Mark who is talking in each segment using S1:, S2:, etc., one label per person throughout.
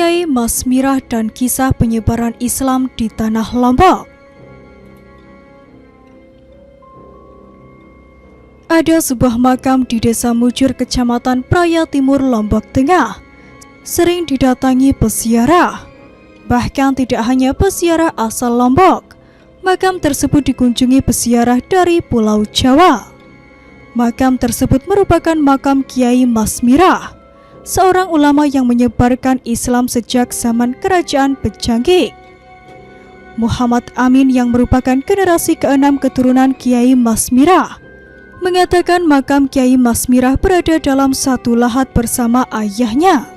S1: Kiai Masmirah dan kisah penyebaran Islam di Tanah Lombok. Ada sebuah makam di Desa Mujur, Kecamatan Praya Timur, Lombok Tengah, sering didatangi peziarah. Bahkan tidak hanya peziarah asal Lombok, makam tersebut dikunjungi peziarah dari Pulau Jawa. Makam tersebut merupakan makam Kiai Masmirah, seorang ulama yang menyebarkan Islam sejak zaman Kerajaan Pejanggik. Muhammad Amin yang merupakan generasi ke-6 keturunan Kiai Masmirah mengatakan makam Kiai Masmirah berada dalam satu lahat bersama ayahnya,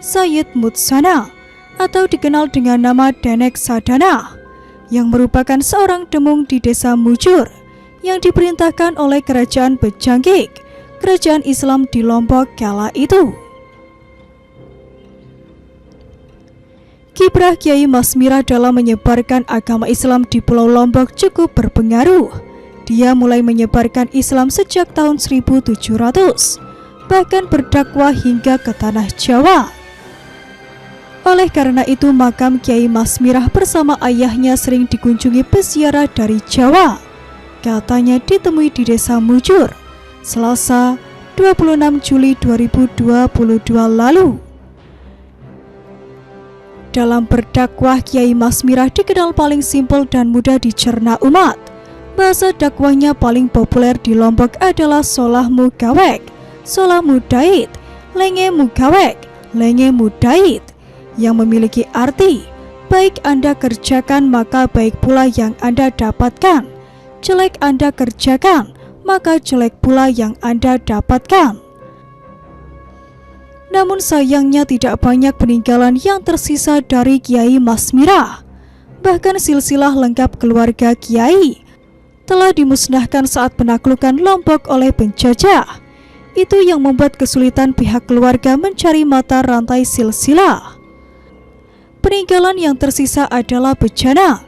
S1: Sayyid Mutsana, atau dikenal dengan nama Denek Sadana, yang merupakan seorang demung di Desa Mujur yang diperintahkan oleh Kerajaan Pejanggik, kerajaan Islam di Lombok kala itu. Kiprah Kiai Masmirah dalam menyebarkan agama Islam di Pulau Lombok cukup berpengaruh. Dia mulai menyebarkan Islam sejak tahun 1700, bahkan berdakwah hingga ke Tanah Jawa. Oleh karena itu, makam Kiai Masmirah bersama ayahnya sering dikunjungi peziarah dari Jawa. Katanya ditemui di Desa Mujur, Selasa 26 Juli 2022 lalu. Dalam berdakwah, Kiai Masmirah dikenal paling simpel dan mudah dicerna umat. Bahasa dakwahnya paling populer di Lombok adalah Solah Mugawek, Solah Mudait, Lenge Mugawek, Lenge Mudait, yang memiliki arti, baik Anda kerjakan maka baik pula yang Anda dapatkan, jelek Anda kerjakan maka jelek pula yang Anda dapatkan. Namun sayangnya tidak banyak peninggalan yang tersisa dari Kiai Masmirah. Bahkan silsilah lengkap keluarga Kiai telah dimusnahkan saat penaklukan Lombok oleh penjajah. Itu yang membuat kesulitan pihak keluarga mencari mata rantai silsilah. Peninggalan yang tersisa adalah bejana.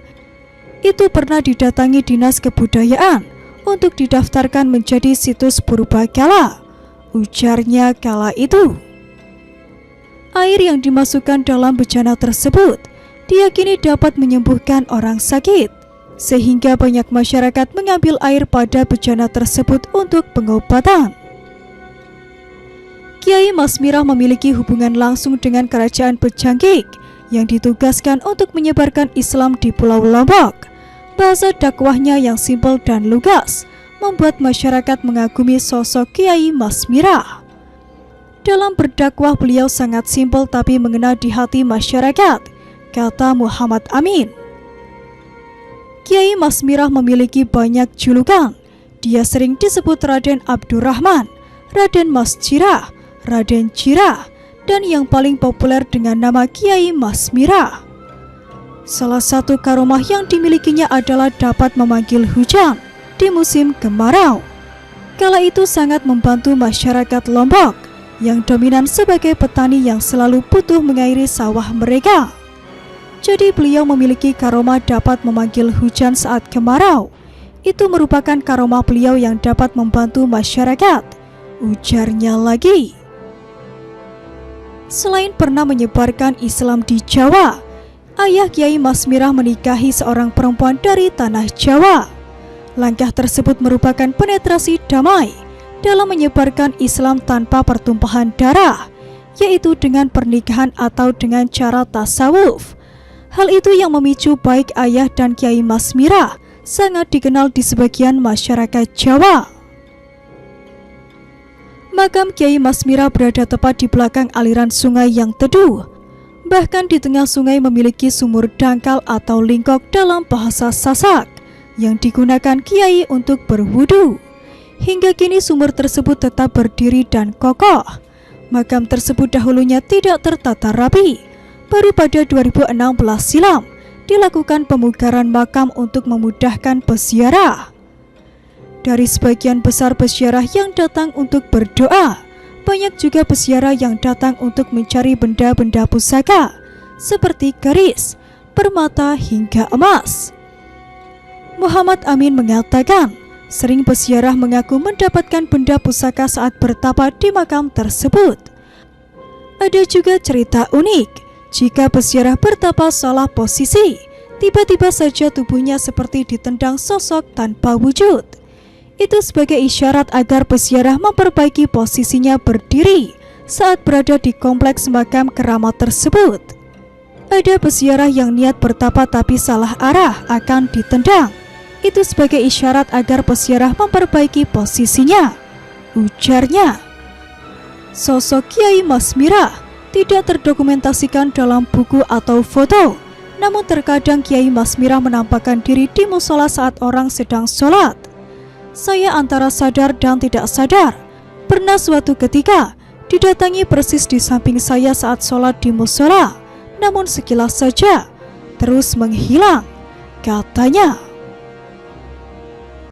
S1: Itu pernah didatangi Dinas Kebudayaan untuk didaftarkan menjadi situs purbakala, ujarnya kala itu. Air yang dimasukkan dalam bejana tersebut diyakini dapat menyembuhkan orang sakit, sehingga banyak masyarakat mengambil air pada bejana tersebut untuk pengobatan. Kiai Masmirah memiliki hubungan langsung dengan Kerajaan Pejanggik yang ditugaskan untuk menyebarkan Islam di Pulau Lombok. Bahasa dakwahnya yang simpel dan lugas membuat masyarakat mengagumi sosok Kiai Masmirah. Dalam berdakwah beliau sangat simpel tapi mengena di hati masyarakat, kata Muhammad Amin. Kiai Masmirah memiliki banyak julukan. Dia sering disebut Raden Abdurrahman, Raden Masjirah, Raden Jirah, dan yang paling populer dengan nama Kiai Masmirah. Salah satu karomah yang dimilikinya adalah dapat memanggil hujan di musim kemarau. Kala itu sangat membantu masyarakat Lombok yang dominan sebagai petani yang selalu butuh mengairi sawah mereka. Jadi beliau memiliki karomah dapat memanggil hujan saat kemarau. Itu merupakan karomah beliau yang dapat membantu masyarakat, ujarnya lagi. Selain pernah menyebarkan Islam di Jawa, ayah Kiai Masmirah menikahi seorang perempuan dari Tanah Jawa. Langkah tersebut merupakan penetrasi damai dalam menyebarkan Islam tanpa pertumpahan darah, yaitu dengan pernikahan atau dengan cara tasawuf. Hal itu yang memicu baik ayah dan Kiai Masmirah sangat dikenal di sebagian masyarakat Jawa. Makam Kiai Masmirah berada tepat di belakang aliran sungai yang teduh. Bahkan di tengah sungai memiliki sumur dangkal atau lingkok dalam bahasa Sasak yang digunakan Kiai untuk berwudu. Hingga kini sumur tersebut tetap berdiri dan kokoh. Makam tersebut dahulunya tidak tertata rapi. Baru pada 2016 silam dilakukan pemugaran makam untuk memudahkan peziarah. Dari sebagian besar peziarah yang datang untuk berdoa, banyak juga peziarah yang datang untuk mencari benda-benda pusaka seperti keris, permata hingga emas. Muhammad Amin mengatakan, sering peziarah mengaku mendapatkan benda pusaka saat bertapa di makam tersebut. Ada juga cerita unik Jika peziarah bertapa salah posisi, tiba-tiba saja tubuhnya seperti ditendang sosok tanpa wujud. Itu sebagai isyarat agar peziarah memperbaiki posisinya berdiri saat berada di kompleks makam keramat tersebut. Ada peziarah yang niat bertapa tapi salah arah akan ditendang. Itu sebagai isyarat agar peziarah memperbaiki posisinya, ujarnya. Sosok Kiai Masmirah tidak terdokumentasikan dalam buku atau foto, namun terkadang Kiai Masmirah menampakkan diri di musola saat orang sedang sholat. Saya antara sadar dan tidak sadar, pernah suatu ketika didatangi persis di samping saya saat sholat di musola, namun sekilas saja, terus menghilang, katanya.